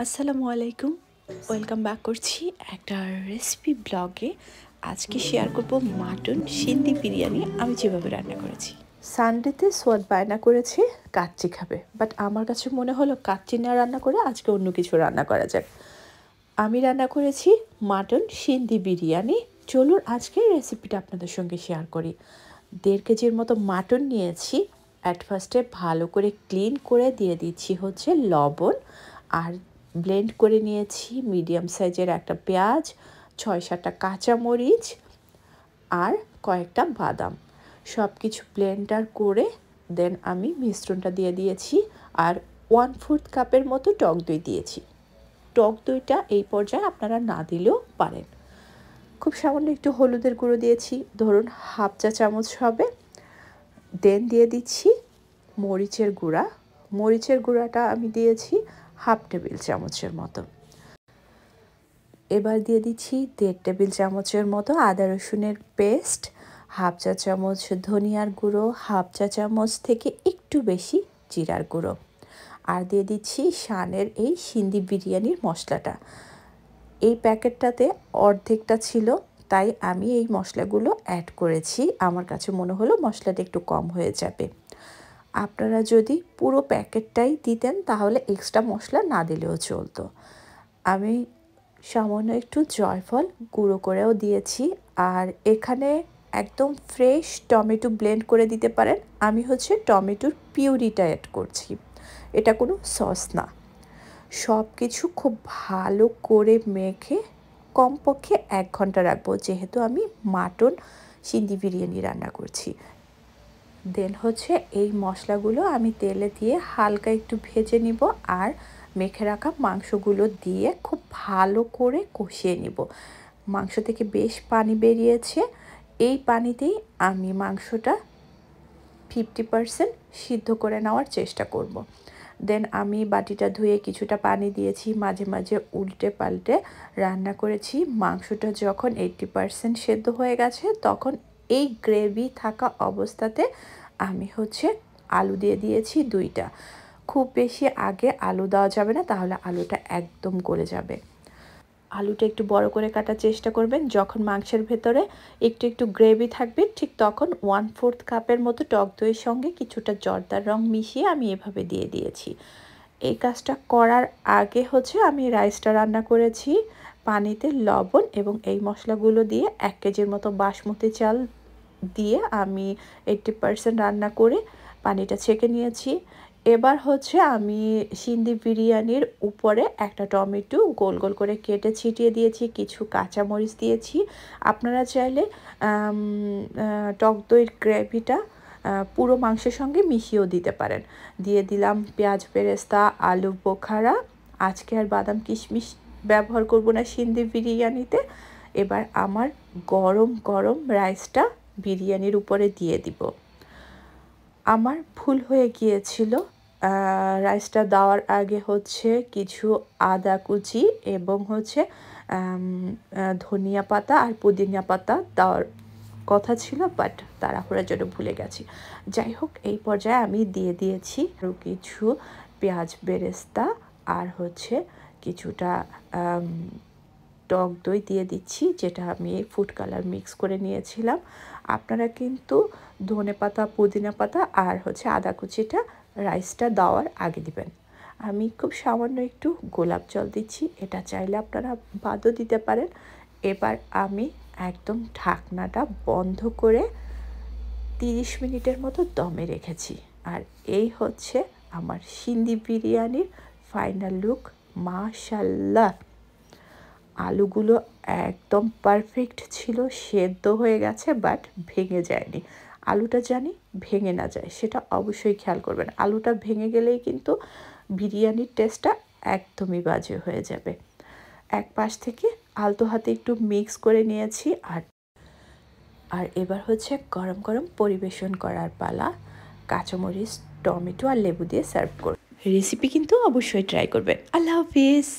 আসসালামু আলাইকুম, welcome back করছি একটা রেসিপি ব্লগে। আজকে শেয়ার করব মাটন সিন্ধি বিরিয়ানি আমি যেভাবে রান্না করেছি। সানডেতে সোয়াদ বায়না করেছে কাচ্চি খাবে, বাট আমার কাছে মনে হলো কাচ্চি না রান্না করে আজকে অন্য কিছু রান্না করা যাক। আমি রান্না করেছি মাটন সিন্ধি বিরিয়ানি। চলুন আজকে রেসিপিটা আপনাদের সঙ্গে শেয়ার করি। 1.5 কেজির মতো মাটন নিয়েছি। অ্যাট ফার্স্টে ভালো করে ক্লিন করে দিয়ে দিচ্ছি হচ্ছে লবণ, আর ব্লেন্ড করে নিয়েছি মিডিয়াম সাইজের একটা পেঁয়াজ, 6-7টা কাঁচামরিচ আর কয়েকটা বাদাম। সব কিছু ব্লেন্ডার করে দেন আমি মিশ্রণটা দিয়ে দিয়েছি, আর 1/4 কাপের মতো টক দই দিয়েছি। টক দইটা এই পর্যায়ে আপনারা না দিলেও পারেন। খুব সামান্য একটু হলুদের গুঁড়ো দিয়েছি, ধরুন হাফ চা চামচ হবে। দেন দিয়ে দিচ্ছি মরিচের গুঁড়া। মরিচের গুঁড়াটা আমি দিয়েছি হাফ টেবিল চামচের মতো। এবার দিয়ে দিচ্ছি 1.5 টেবিল চামচের মতো আদা রসুনের পেস্ট, হাফ চা চামচ ধনিয়ার গুঁড়ো, হাফ চা চামচ থেকে একটু বেশি জিরার গুঁড়ো, আর দিয়ে দিচ্ছি শানের এই সিন্ধি বিরিয়ানির মশলাটা। এই প্যাকেটটাতে অর্ধেকটা ছিল, তাই আমি এই মশলাগুলো অ্যাড করেছি। আমার কাছে মনে হলো মশলাটা একটু কম হয়ে যাবে। আপনারা যদি পুরো প্যাকেটটাই দিতেন তাহলে এক্সট্রা মশলা না দিলেও চলতো। আমি সামান্য একটু জয়ফল গুঁড়ো করেও দিয়েছি, আর এখানে একদম ফ্রেশ টমেটো ব্লেন্ড করে দিতে পারেন। আমি হচ্ছে টমেটোর পিউরিটা অ্যাড করছি, এটা কোনো সস না। সব কিছু খুব ভালো করে মেখে কমপক্ষে 1 ঘন্টা রাখবো, যেহেতু আমি মাটন সিন্ধি বিরিয়ানি রান্না করছি। দেন হচ্ছে এই মশলাগুলো আমি তেলে দিয়ে হালকা একটু ভেজে নিব, আর মেখে রাখা মাংসগুলো দিয়ে খুব ভালো করে কষিয়ে নিব। মাংস থেকে বেশ পানি বেরিয়েছে, এই পানিতেই আমি মাংসটা 50% সিদ্ধ করে নেওয়ার চেষ্টা করব। দেন আমি বাটিটা ধুয়ে কিছুটা পানি দিয়েছি, মাঝে মাঝে উল্টে পাল্টে রান্না করেছি। মাংসটা যখন 80% সেদ্ধ হয়ে গেছে তখন এই গ্রেভি থাকা অবস্থাতে আমি হচ্ছে আলু দিয়ে দিয়েছি 2টা। খুব বেশি আগে আলু দেওয়া যাবে না, তাহলে আলুটা একদম গলে যাবে। আলুটা একটু বড় করে কাটার চেষ্টা করবেন। যখন মাংসের ভেতরে একটু একটু গ্রেভি থাকবে ঠিক তখন 1/4 কাপের মতো টক দইয়ের সঙ্গে কিছুটা জর্দার রং মিশিয়ে আমি এভাবে দিয়ে দিয়েছি। এই কাজটা করার আগে হচ্ছে আমি রাইসটা রান্না করেছি পানিতে লবণ এবং এই মশলাগুলো দিয়ে। 1 কেজির মতো বাসমতি চাল দিয়ে আমি 80% রান্না করে পানিটা ছেঁকে নিয়েছি। এবার হচ্ছে আমি সিন্ধি বিরিয়ানির উপরে একটা টমেটো গোল গোল করে কেটে ছিটিয়ে দিয়েছি, কিছু কাঁচামরিচ দিয়েছি। আপনারা চাইলে টক দইয়ের গ্রেভিটা পুরো মাংসের সঙ্গে মিশিয়েও দিতে পারেন। দিয়ে দিলাম পেঁয়াজ বেরেস্তা, আলু বোখারা। আজকে আর বাদাম কিশমিশ ব্যবহার করব না সিন্ধি বিরিয়ানিতে। এবার আমার গরম গরম রাইসটা বিরিয়ানির উপরে দিয়ে দিব। আমার ভুল হয়ে গিয়েছিল, রাইসটা দেওয়ার আগে হচ্ছে কিছু আদা কুচি এবং হচ্ছে ধনিয়া পাতা আর পুদিনা পাতা দেওয়ার কথা ছিল, বাট তাড়াহুড়োর জন্য ভুলে গেছি। যাই হোক, এই পর্যায়ে আমি দিয়ে দিয়েছি আরও কিছু পেঁয়াজ বেরেস্তা, আর হচ্ছে কিছুটা টক দই দিয়ে দিচ্ছি, যেটা আমি ফুড কালার মিক্স করে নিয়েছিলাম। আপনারা কিন্তু ধনেপাতা, পুদিনা পাতা আর হচ্ছে আদা কুচিটা রাইসটা দেওয়ার আগে দিবেন। আমি খুব সামান্য একটু গোলাপ জল দিচ্ছি, এটা চাইলে আপনারা বাদও দিতে পারেন। এবার আমি একদম ঢাকনাটা বন্ধ করে 30 মিনিটের মতো দমে রেখেছি। আর এই হচ্ছে আমার সিন্ধি বিরিয়ানির ফাইনাল লুক। মাশাআল্লাহ, আলুগুলো একদম পারফেক্ট ছিল, সেদ্ধ হয়ে গেছে বাট ভেঙে যায়নি। আলুটা জানি ভেঙে না যায়, সেটা অবশ্যই খেয়াল করবেন। আলুটা ভেঙে গেলেই কিন্তু বিরিয়ানির টেস্টটা একদমই বাজে হয়ে যাবে। এক পাশ থেকে আলতো হাতে একটু মিক্স করে নিয়েছি। আর এবার হচ্ছে গরম গরম পরিবেশন করার পালা। কাঁচামরিচ, টমেটো আর লেবু দিয়ে সার্ভ করুন। রেসিপি কিন্তু অবশ্যই ট্রাই করবেন। আল্লাহ হাফিজ।